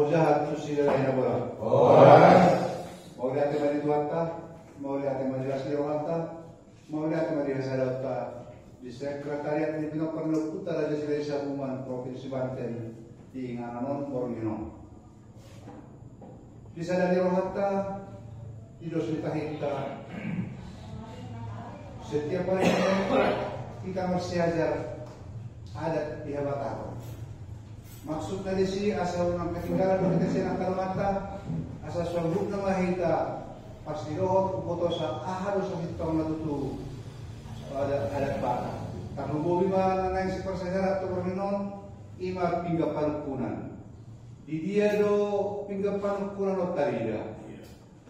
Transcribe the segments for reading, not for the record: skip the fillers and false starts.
jahat susila lain bola. Mau lihat mari tuata, mau lihat mari asli wata, mau lihat mari hasalata. Di sekretariat di Pinoperlo Putra Raja Silesa Human Provinsi Banten di Ngananon Borneo. Di sana di Rohata, di Dosita Hita. Setiap hari kita masih ajar adat di Habatako. Maksud dari si asal orang ketinggalan dari kesenang kalmata, asal suambuk nama hita pasti rohot upotosa harus hitong natutu. Ada bata. Karena bobi mana nang si persegara tu berminon ima pingga panukunan. Di dia do pingga panukunan lo tarida.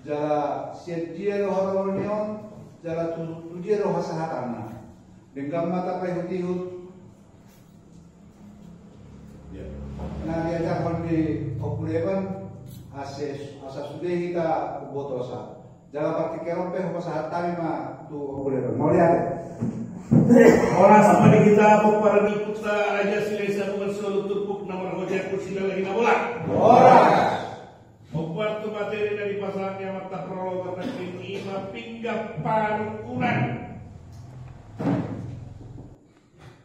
Jala siat dia do horonion, jala tu dia do hasahatana. Dengan mata pehut-ihut. Nah dia jangan di okuleban asas sudah kita botosa. Jala pakai kerope hasahatani mah tu okuleban. Mau lihat? Orang sama di kita para putra Raja Silesa bukan selalu turpuk nama hojat kusila lagi bola. Orang Membuat materi dari pasalnya mata prolog karena ini pinggap panukunan.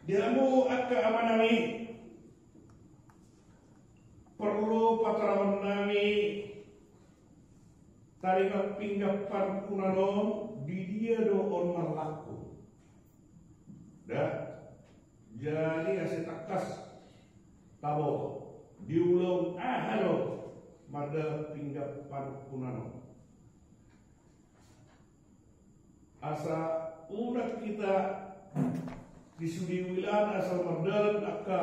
Diamu akka amanami perlu patrawan nami taringan pinggap panukunan di dia do on marlaku. Dah, jadi asyik takas tabo diulang halo mada pinggap panukunano asa unak kita disudi wilan asal mardalan akka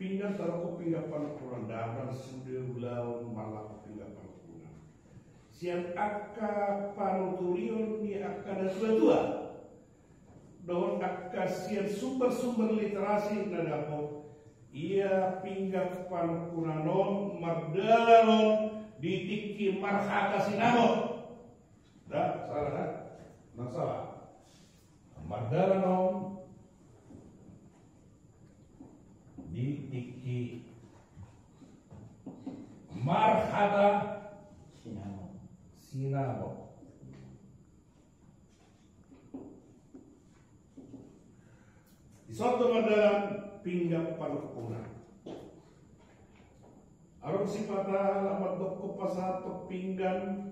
pinggap taruh pinggap panukunan dalam sudi wilan malak pinggap panukunan siang akka panuturion di akka dan dua don akasian sumber-sumber literasi nadapo ia pinggap panukunanon mardalanon ditiki marhata sinamon dah salah dah masalah mardalanon ditiki marhata sinamon di suatu madalan pinggap panukunan. Arung sipata lamat doko pasato pinggan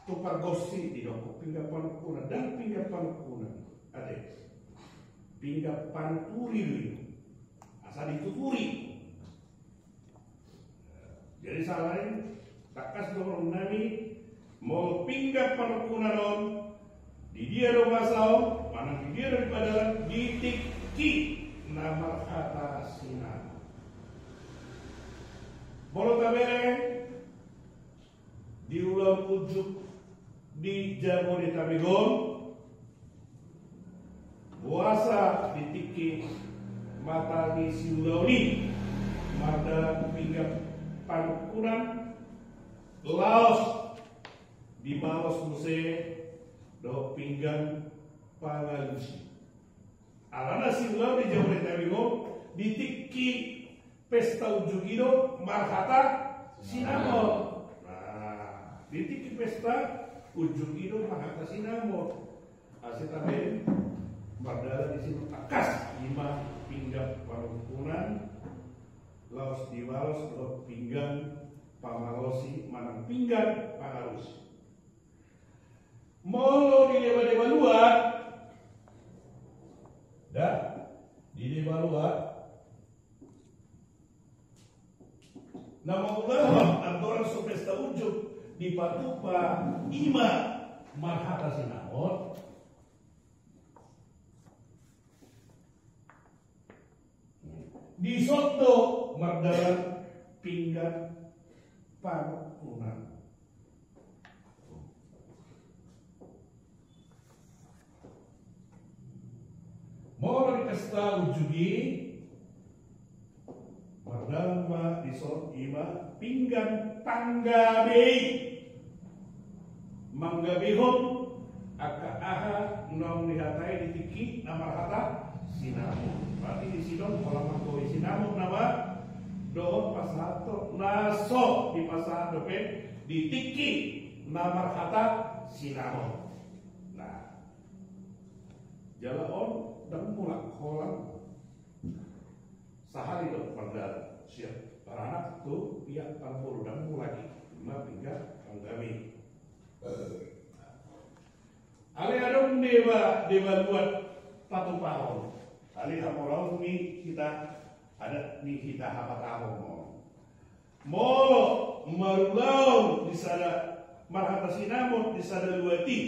tukar gosi di doko pinggap panukunan dan pinggap panukunan. Ade pinggap panturi asal dituturi. Jadi salahin takas dorong nami mau pinggap panukunan di dia do masau mana di dia daripada ditiki nama kata sinan. Bolo tabere diulang ujuk di Jabodetabekon puasa ditiki mata di siulauni mata pinggap panukunan laos di malos muse do pinggan pangalusi. Alana siulau di Jabodetabekon ditiki pesta ujugiro marhata sinamon. Nah, ditiki pesta ujugiro marhata sinamon. Asetaben bardala di sini takas lima pinggap panukunan laos diwalos do pinggan pamalosi manang pinggan pangalusi. Molo di deba-deba luar dah di deba luar nama ulama antoran supesta ujuk di patupa ima marhata sinamon di soto mardalan pinggan panukunan. Mau dikasih ujugi mardalan ma di sot ima pinggan tanggabei manggabehon aka aha nong dihatai ditiki nama hata sinamon. Berarti di sidon kalau mangkoi sinamon nama doon pasato naso di pasado pe di tiki na marhata sinamo. Nah, jalaon dan mulak kolam sehari dong pada siap para anak tuh pihak palpur dan mulai lima tinggal kami. Ale adong dewa buat patu pahon. Ali hamorau ni kita ada di kita apa tahun molo marulau di sana marhata sinamot di sana luati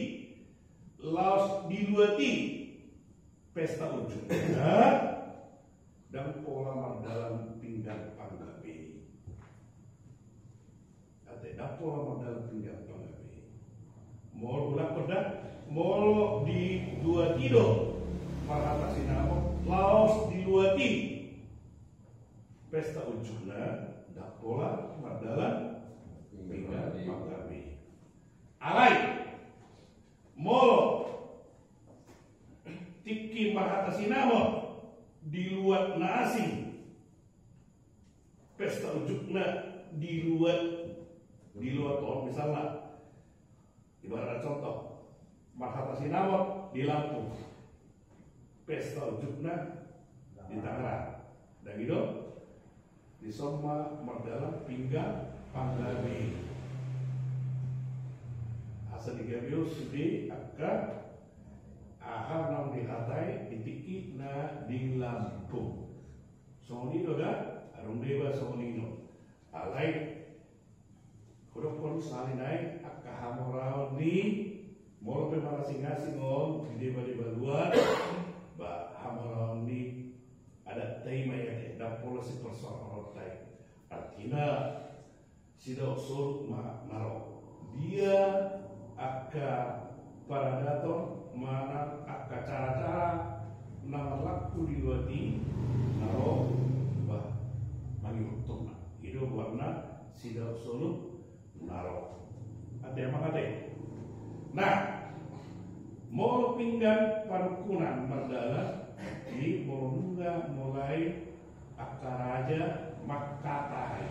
laos di luati pesta ujung dan pola dalam pinggan panggabe ada pola dalam pinggan panggabe molo ulang pada molo di dua tido marhata sinamot laos di luati pesta ujungna dak pola mardalan pinggan panggabe alai molo tiki marhata sinamot di luar nasi pesta ujungna di luar toh misalnya ibarat contoh marhata sinamot di Lampung pesta ujungna di Tangerang dan gitu di Soma mardalan pinggang panggabe asa digabio sudi akka ahar nang dihatai ditiki na di Lampung soni doda arung dewa soni no alai kodok kon salinai akka hamorao ni molo pe marasing-asing on di dewa luar ba hamorao ni ada tema ya da pola si persoalan tai artinya sida usul naro dia akka para dator mana akka cara-cara nama laku diwati naro bah bagi untung itu warna sida usul naro ada yang mengade nah mau pinggan parukunan mardalan di Morunga mulai akaraja makatai.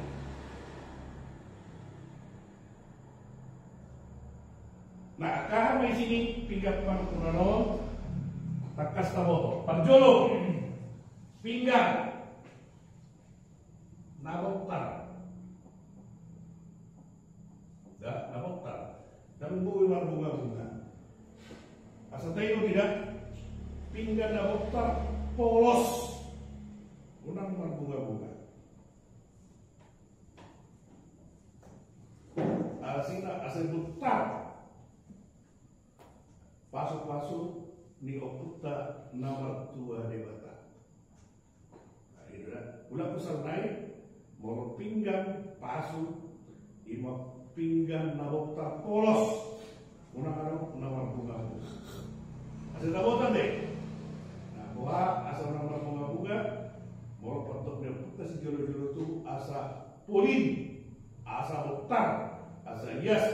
Nah, kami sini pinggan parukunan takas taboto parjolo pinggan naboktar naboktar dan bunga-bunga asal tayo tidak pinggan naboktar polos unang bunga-bunga asal butar pasuk-pasuk ni oputa nomor 2 debata. Ulang kusal naik mau pinggan pasu ima pinggan naboktar polos unang nomor bunga. Asal tabotan deh. Nah, bahwa asal nomor bunga mau bentuk dia oputa si jolo-jolo tu asa polin, asa boktar, asa hias.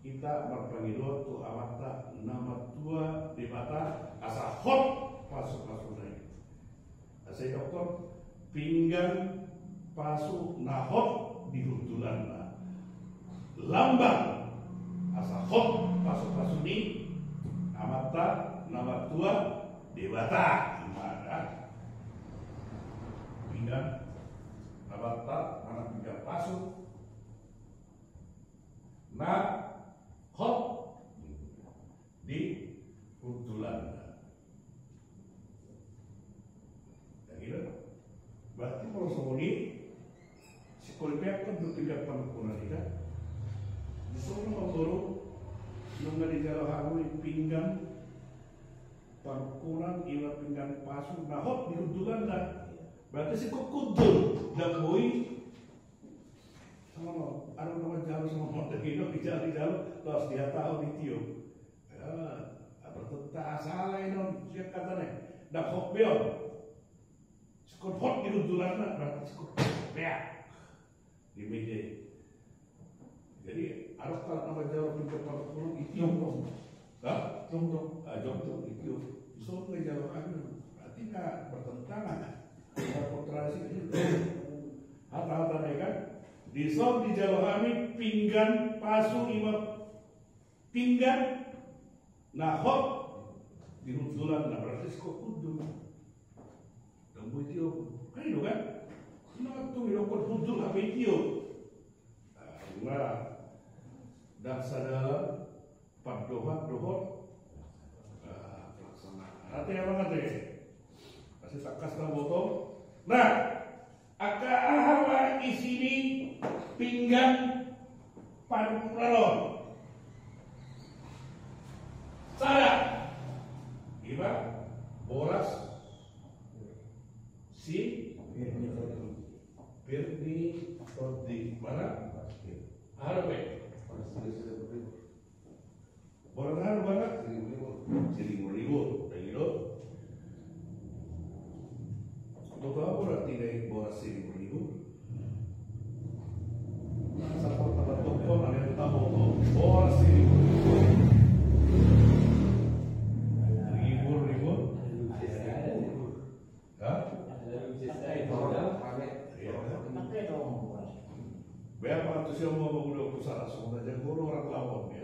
Kita berpanggil tu amata nama 2 debata asa hot pasu-pasu naik. Asa dokter pinggan pasu nahot di hutulan lambang asa hot pasu-pasu ni amata nama 2 debata mana pinggan amata mana pinggan pasu nah hot di hutulan. Berarti kalau semua ini psikolognya kan berpindah panukunan kita. Disuruh mengguru nunggu di jalan haru pinggan panukunan ila pinggan pasu nahot di hutulan dah. Berarti si kukudul dan boy sama lo, ada nama jalan sama motor hidup di jalan terus dia tahu di tiup. Bertentang salah ini siapa katanya, dah hok bel. Cukup hot di hutulan lah, berarti cukup beak di meja. Jadi harus kalau nama jalan pintu parukunan itu dong, dah dong, itu so ngejalan kami, berarti nggak bertentangan, nggak kontrasi itu. Hata-hata kan di som di Jawa kami pinggan pasu ima pinggan nahok di hutsulan na berarti kok kudu dan buitio kan itu kan nah tuh itu kok hutsul apa itu nah dan sadar padohat pelaksanaan hati apa ngerti kasih takas na botol nah akahawa isini pinggan panuralon sada iba boras si Birni Todi mana harap boras harap mana Seribu dan itu Betul apa berarti dari boras Seribu Sapor tempat toko ada yang tahu boras Seribu Biar pantas yang mau mengudah pusat semua aja guru orang lawang ya.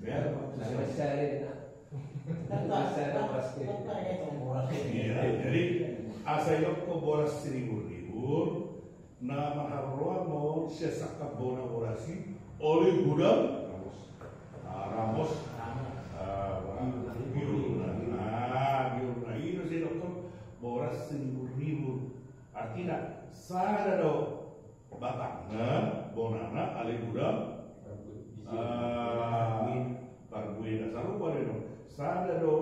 Biar pantas yang jadi asal ko boras Seribu nama harua mau sesakap bona borasi oleh gudang Ramos biurna itu sih dokter boras Seribu artinya sada do batangna bonana alih gudang parbuena saru pada do sada do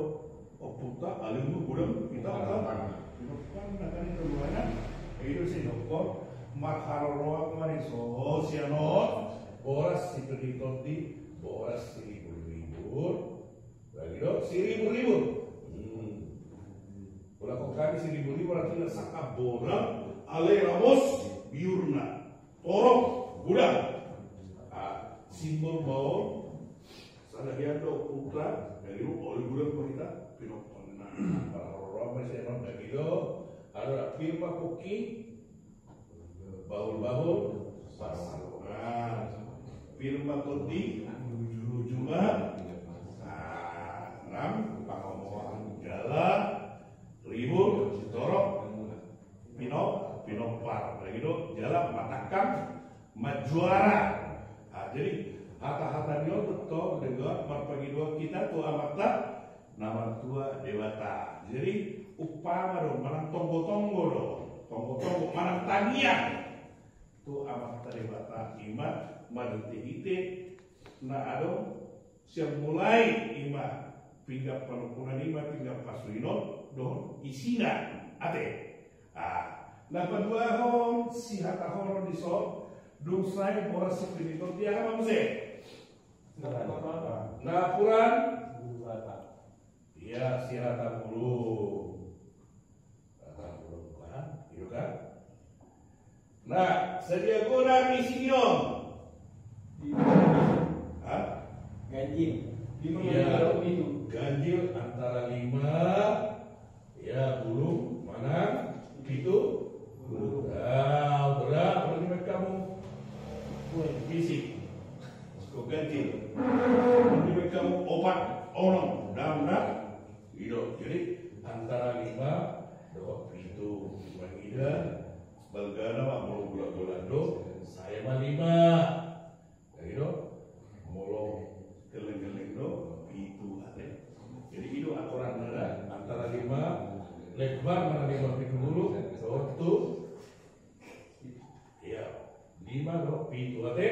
oputa alih gudang kita kan kan itu gimana itu sih dokter marharoa kemarin so sianot boras itu ditoti boras Seribu lagi dok Seribu kalau kami Seribu artinya sakap bola ale Ramos biurna torok gudang simbol bawah sadahiando putra dari oleh gudang kita pinokona marharoa masih non dagido ada firma koki baul-baul pasangan firma koti ujung-ujungan enam pangomongan jalan ribut torok pinopar lagi itu jalan matakan majuara jadi hata-hata dia betul dengan berpagi dua kita tua amatlah nama tua dewata jadi upama dong manang tonggo-tonggo dong tonggo-tonggo manang tagian tu amat dewata imat madutihite na adong siang mulai ima pinggap panukunan ima pinggap pasuino don isina ate nah kedua hon si hata horon di so dusai boras sepinito dia apa muse nah puran iya si hata bulu kan itu kan nah sedia guna misinyon ganjil ganjil antara 5 ya bulu mana itu berat menurut kamu fisik kau ganjil menurut kamu obat orang dalam hidup jadi antara 5 itu bagida balgana mau bulan-bulan saya mah 5 gitu molo geleng-geleng itu ada jadi itu aturan ada antara 5 lebar mana 5 pintu dulu itu ya 5 pintu ada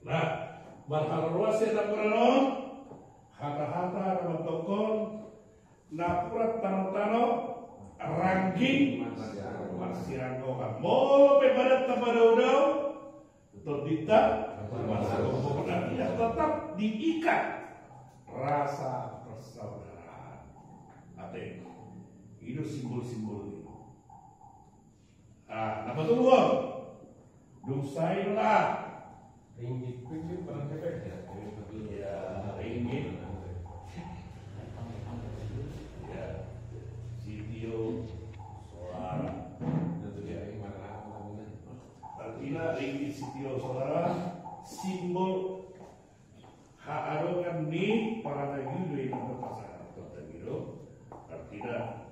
nah barharwa saya pernah hata-hata dalam tokon napurat tano-tano rangging masih angkokan mau pepadat kepada udau tidak tidak tetap diikat rasa persaudaraan ate itu simbol-simbol itu apa tuh buang dosain lah ringgit pernah cepet ya ringgit ya sitio suara ringgit sitio saudara simbol haadongan ni para nagido yang berpasangan atau nagido artinya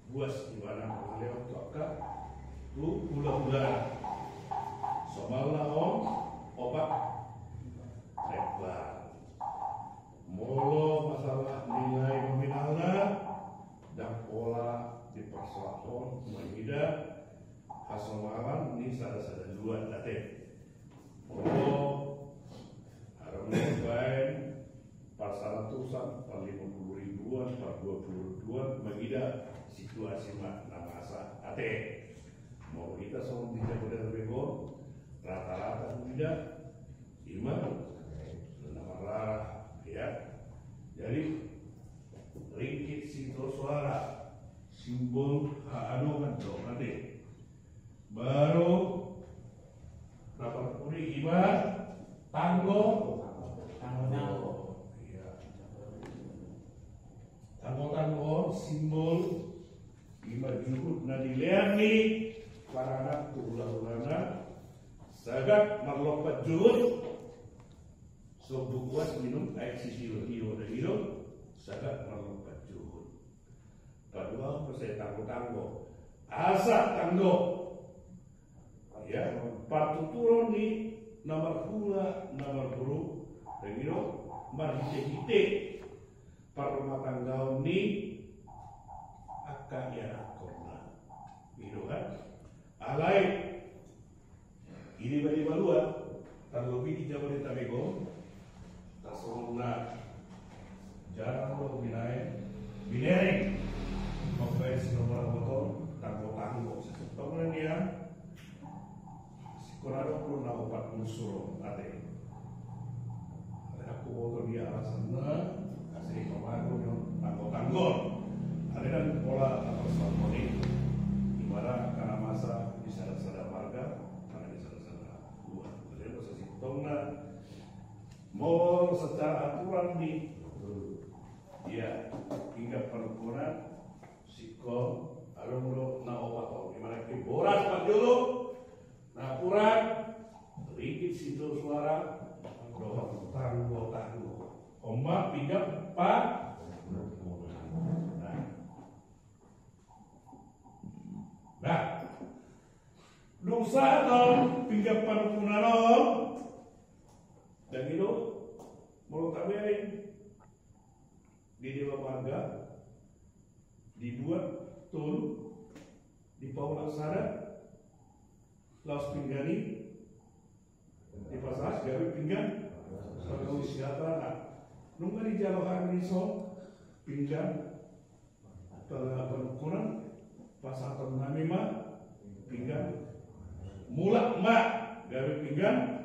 buas di mana beliau toka tu hula-hula somala on obat lebar molo masalah nilai nominalnya dan pola di persoalan menghida hasomalan ini sada-sada dua date molo harus baik par 100-an, par 50 ribuan, par 20 ribuan menghida situasi nama asa ate mau kita sama tidak boleh bego rata-rata tidak iman nama rara ya jadi ringgit situ suara simbol haadongan dong nanti baru dapat puri iman tanggo ya tanggo simbol iman hidup nadilean nih para anak tulang-tulangnya sagat marlopat jut so bukuas minum air sisir hiyo dan hiyo sagat marlopat jut kedua saya tanggo asa tanggo ya patuturon ni nomor hula nomor huruf dan hiyo marhite-hite para rumah tangga ni akaya korna hiyo kan alai ini bagi balua terlebih di Jabodetabek tasolna jarang lo binering membayar nomor motor tanggo setelah dia sekurang pun nak obat musuh ada aku motor dia alasannya kasih pembantu yang tanggo ada kan pola atau salmoni dimana karena masa di sana-sana marga karena di sana-sana luar jadi posisi tongna mau secara aturan nih ya hingga perempuan sikol alumno na obat gimana ke boras pak dulu na puran ringgit situ suara doa tanggo ombak pinjam pak nah dosa dong pinjam perempuan dan itu mau taberin di dewa marga dibuat tun di Paul Aksara laos pinggani di pasas gawe pinggan kalau siapa nunggu di jalohan riso pinggan penukuran pasal ternamima pinggan mulak mak gawe pinggan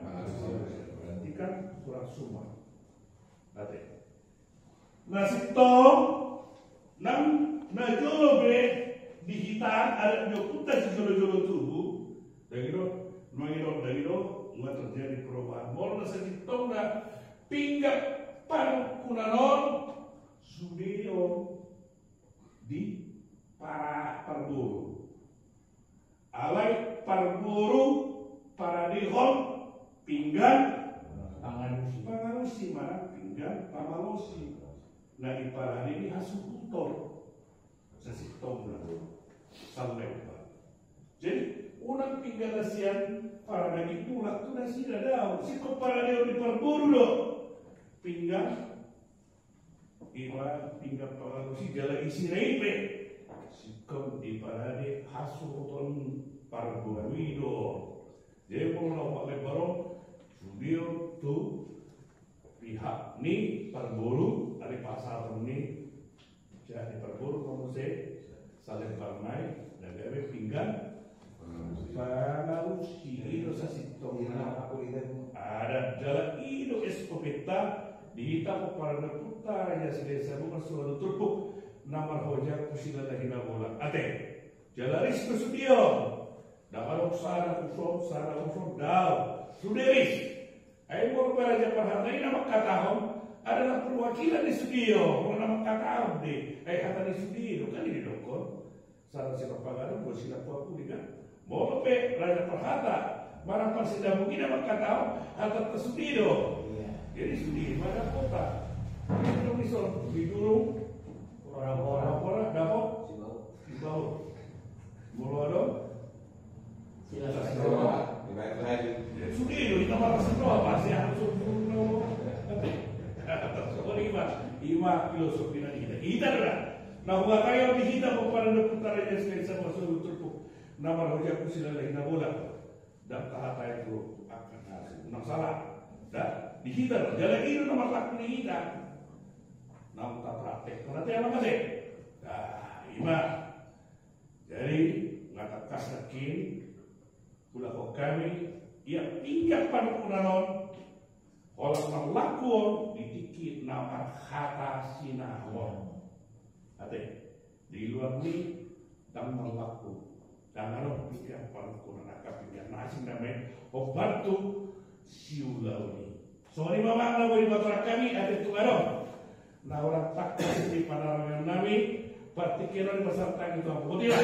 berarti kan kurang summa ate nasi tong nang najolo be di hitan ada nyokuta si jolo-jolo tubuh dagiro nggak terjadi perubahan mau nasi tong na pinggan kunanon sudio di para parburu alai parburu para dihon pinggan pangarusi mana pinggan pamalosi nah di para ini hasukutor sesitong sallepa jadi unang pinggan nasian para nagi pulak tu nasi dadau sikop para dia di parburu lo pinggan iman pinggan pangarusi jala isi reipe sikap di parade hasuton parbuido jadi kalau nak lebaron studio tu pihak ni parburu ada pasar ni jadi parburu kamu saling barnai dan gawe pinggan pangarusi itu sasitong ada jalan itu eskopeta dihitam para putar ya sedesa bukan suatu turpuk nama hoja kusila lagi bola ate jalaris kesudio dapat usara usul dau suderis ayo mau beraja perhati nama katahom adalah perwakilan di studio mau nama katahom deh kata di studio kan ini dokon salah siapa pagaran buat sila aku kan Mau pe raja perhata, barang pasida mungkin apa kata hatat tesudido. Jadi sudi mana kota. Itu misal di dulu orang-orang dapat di bawah. Mulu ada. Sudido kita malah semua pasti harus dulu. Ima filosofi na kita dah. Na huwag kayo dihita po para na putara niya sa isang masulutol po na marahulya po sila lahi na bola dan tahatay po akan hasil nang salah dan dihita na jalan ino na matlak dihita na praktek ko natin ang kasi ima jadi ngatakas na kin pula ko kami ia tingkat panukunanon olah melakukan dikit nama kata sinahon. Ate di luar ini dan melaku dan kalau pikir panukunan akap pikir nasi namanya obantu siulauni. Sorry mama na boleh baca kami ada tu aro. Na orang tak kasih pada orang nami partikiran beserta kita putih.